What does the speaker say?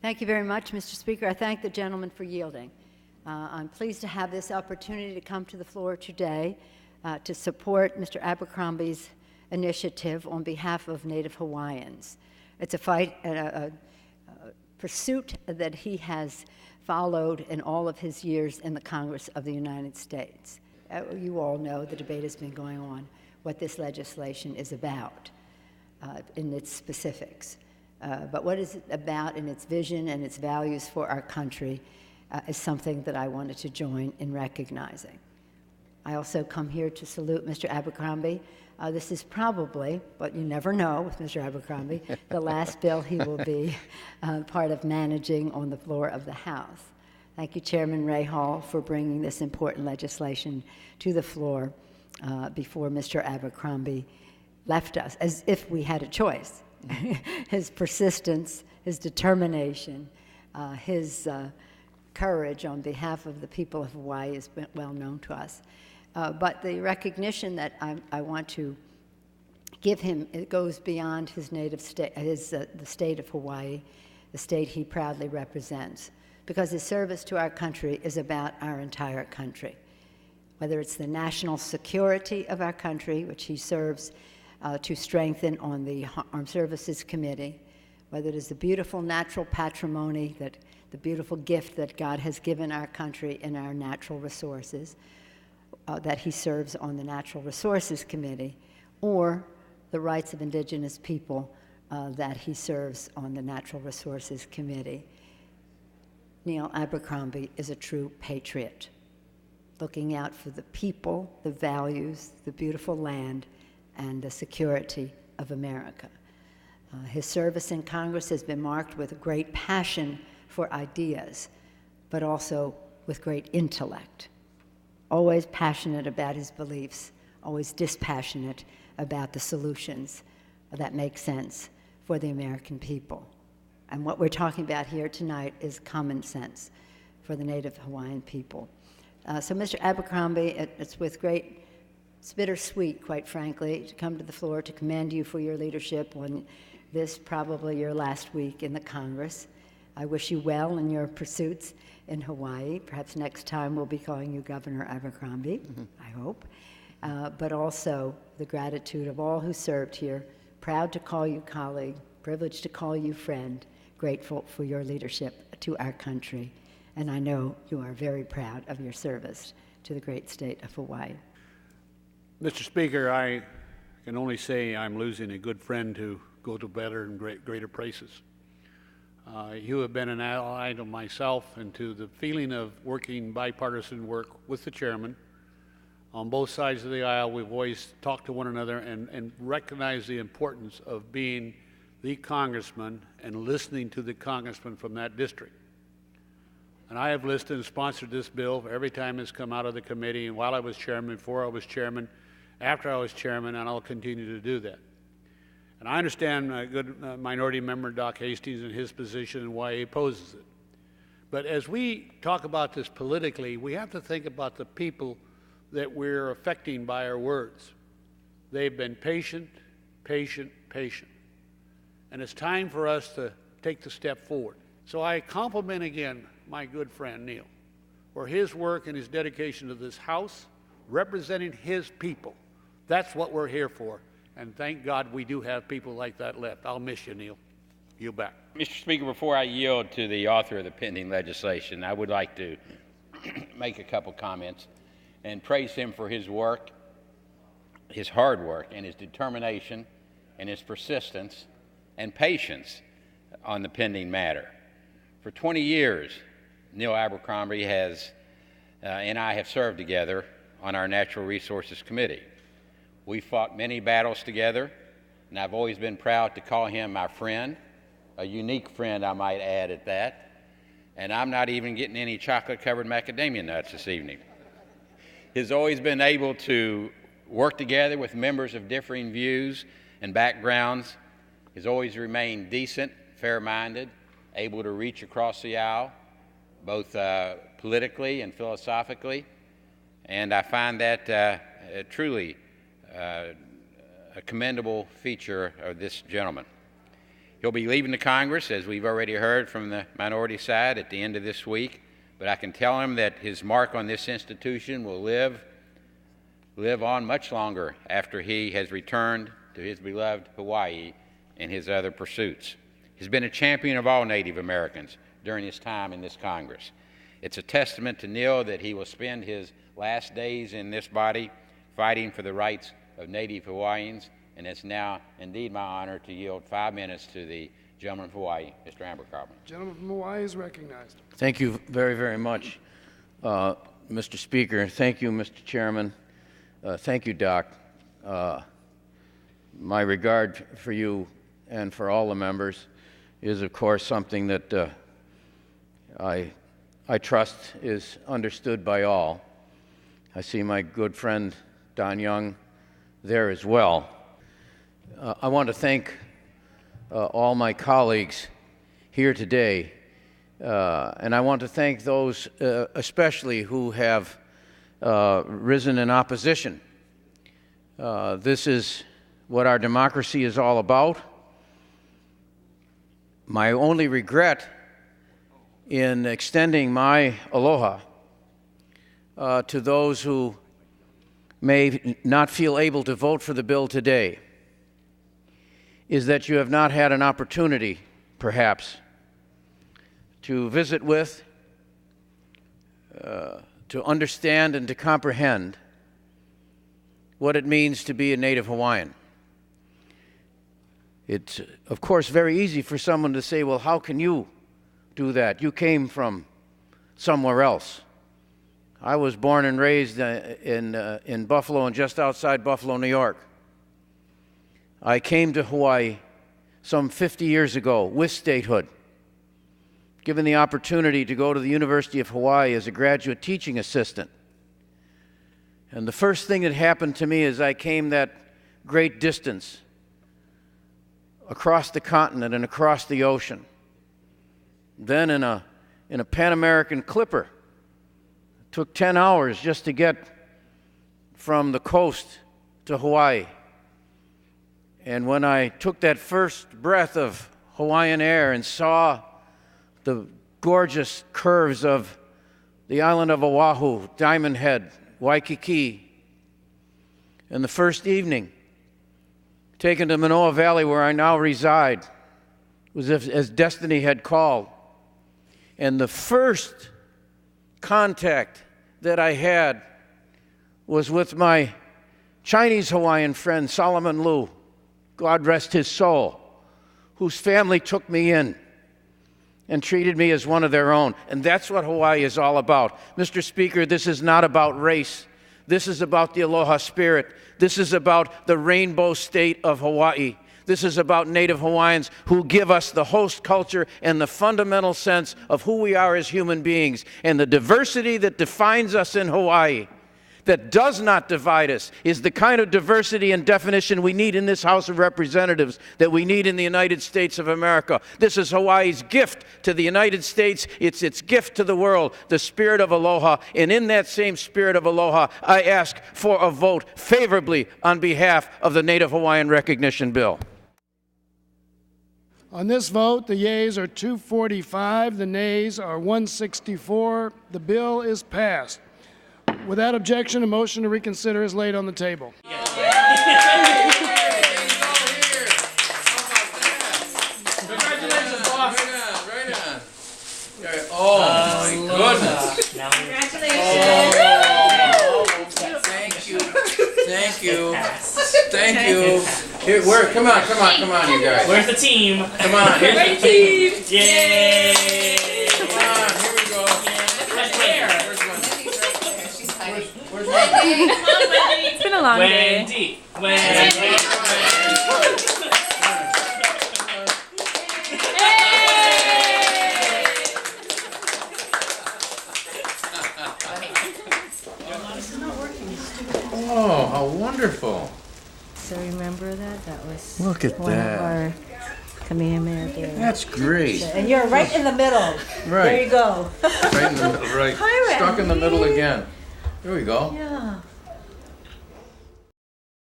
Thank you very much, Mr. Speaker. I thank the gentleman for yielding. I'm pleased to have this opportunity to come to the floor today to support Mr. Abercrombie's initiative on behalf of Native Hawaiians. It's a pursuit that he has followed in all of his years in the Congress of the United States. You all know the debate has been going on what this legislation is about in its specifics. But what is it about in its vision and its values for our country is something that I wanted to join in recognizing. I also come here to salute Mr. Abercrombie. This is probably, but you never know with Mr. Abercrombie, the last bill he will be part of managing on the floor of the House. Thank you, Chairman Ray Hall, for bringing this important legislation to the floor before Mr. Abercrombie left us, as if we had a choice. His persistence, his determination, his courage on behalf of the people of Hawaii is well known to us. But the recognition that I want to give him, it goes beyond his native state, the state of Hawaii, the state he proudly represents, because his service to our country is about our entire country. Whether it's the national security of our country, which he serves to strengthen on the Armed Services Committee, whether it is the beautiful natural patrimony, the beautiful gift that God has given our country in our natural resources, that he serves on the Natural Resources Committee, or the rights of indigenous people that he serves on the Natural Resources Committee. Neil Abercrombie is a true patriot, looking out for the people, the values, the beautiful land, and the security of America. His service in Congress has been marked with a great passion for ideas, but also with great intellect. Always passionate about his beliefs, always dispassionate about the solutions that make sense for the American people. And what we're talking about here tonight is common sense for the Native Hawaiian people. So Mr. Abercrombie, it's bittersweet, quite frankly, to come to the floor to commend you for your leadership on this, probably your last week in the Congress. I wish you well in your pursuits in Hawaii. Perhaps next time we'll be calling you Governor Abercrombie, I hope. But also the gratitude of all who served here, proud to call you colleague, privileged to call you friend, grateful for your leadership to our country. And I know you are very proud of your service to the great state of Hawaii. Mr. Speaker, I can only say I'm losing a good friend to go to better and greater places. You have been an ally to myself and to the feeling of working bipartisan work with the chairman. On both sides of the aisle, we've always talked to one another and recognized the importance of being the congressman and listening to the congressman from that district. And I have listened and sponsored this bill every time it's come out of the committee, and while I was chairman, before I was chairman, after I was chairman, and I'll continue to do that. And I understand good minority member Doc Hastings and his position and why he opposes it. But as we talk about this politically, we have to think about the people that we're affecting by our words. They've been patient, patient, patient. And it's time for us to take the step forward. So I compliment again my good friend Neil for his work and his dedication to this House, representing his people. That's what we're here for. And thank God we do have people like that left. I'll miss you, Neil. You back. Mr. Speaker, before I yield to the author of the pending legislation, I would like to make a couple comments and praise him for his work, his hard work, and his determination, and his persistence and patience on the pending matter. For 20 years, Neil Abercrombie and I have served together on our Natural Resources Committee. We fought many battles together, and I've always been proud to call him my friend, a unique friend, I might add at that. And I'm not even getting any chocolate-covered macadamia nuts this evening. He's always been able to work together with members of differing views and backgrounds. He's always remained decent, fair-minded, able to reach across the aisle, both politically and philosophically. And I find that truly a commendable feature of this gentleman. He'll be leaving the Congress, as we've already heard from the minority side, at the end of this week. But I can tell him that his mark on this institution will live on much longer after he has returned to his beloved Hawaii and his other pursuits. He's been a champion of all Native Americans during his time in this Congress. It's a testament to Neil that he will spend his last days in this body fighting for the rights of Native Hawaiians, and it's now indeed my honor to yield 5 minutes to the gentleman from Hawaii, Mr. Abercrombie. Gentleman from Hawaii is recognized. Thank you very, very much, Mr. Speaker. Thank you, Mr. Chairman. Thank you, Doc. My regard for you and for all the members is, of course, something that I trust is understood by all. I see my good friend Don Young there as well. I want to thank all my colleagues here today, and I want to thank those especially who have risen in opposition. This is what our democracy is all about. My only regret in extending my aloha to those who may not feel able to vote for the bill today is that you have not had an opportunity, perhaps, to visit with, to understand and to comprehend what it means to be a Native Hawaiian. It's, of course, very easy for someone to say, well, how can you do that? You came from somewhere else. I was born and raised in Buffalo and just outside Buffalo, New York. I came to Hawaii some 50 years ago with statehood, given the opportunity to go to the University of Hawaii as a graduate teaching assistant. And the first thing that happened to me as I came that great distance across the continent and across the ocean, then in a Pan American clipper, it took 10 hours just to get from the coast to Hawaii. And when I took that first breath of Hawaiian air and saw the gorgeous curves of the island of Oahu, Diamond Head, Waikiki, and the first evening taken to Manoa Valley where I now reside was as destiny had called. And the first contact that I had was with my Chinese Hawaiian friend, Solomon Liu, God rest his soul, whose family took me in and treated me as one of their own. And that's what Hawaii is all about. Mr. Speaker, this is not about race. This is about the Aloha spirit. This is about the rainbow state of Hawaii. This is about Native Hawaiians who give us the host culture and the fundamental sense of who we are as human beings. And the diversity that defines us in Hawaii, that does not divide us, is the kind of diversity and definition we need in this House of Representatives, that we need in the United States of America. This is Hawaii's gift to the United States. It's its gift to the world, the spirit of aloha. And in that same spirit of aloha, I ask for a vote favorably on behalf of the Native Hawaiian Recognition Bill. On this vote, the yeas are 245, the nays are 164. The bill is passed. Without objection, a motion to reconsider is laid on the table. Congratulations, boss. Right on. Oh, my goodness. Congratulations. Thank you. Thank you. Thank you. Here, come on, you guys. Where's the team? Come on. Here's the team. Yay! Come on, here we go. Where's my It's been a long day. Wendy. Oh, how wonderful. So remember that? That was Look at one that. of our Kamehameha Day. That's great. And you're right in the middle. There you Right. go. Right in the middle, right. Hi, Stuck in the middle Randy. again. There we go. Yeah.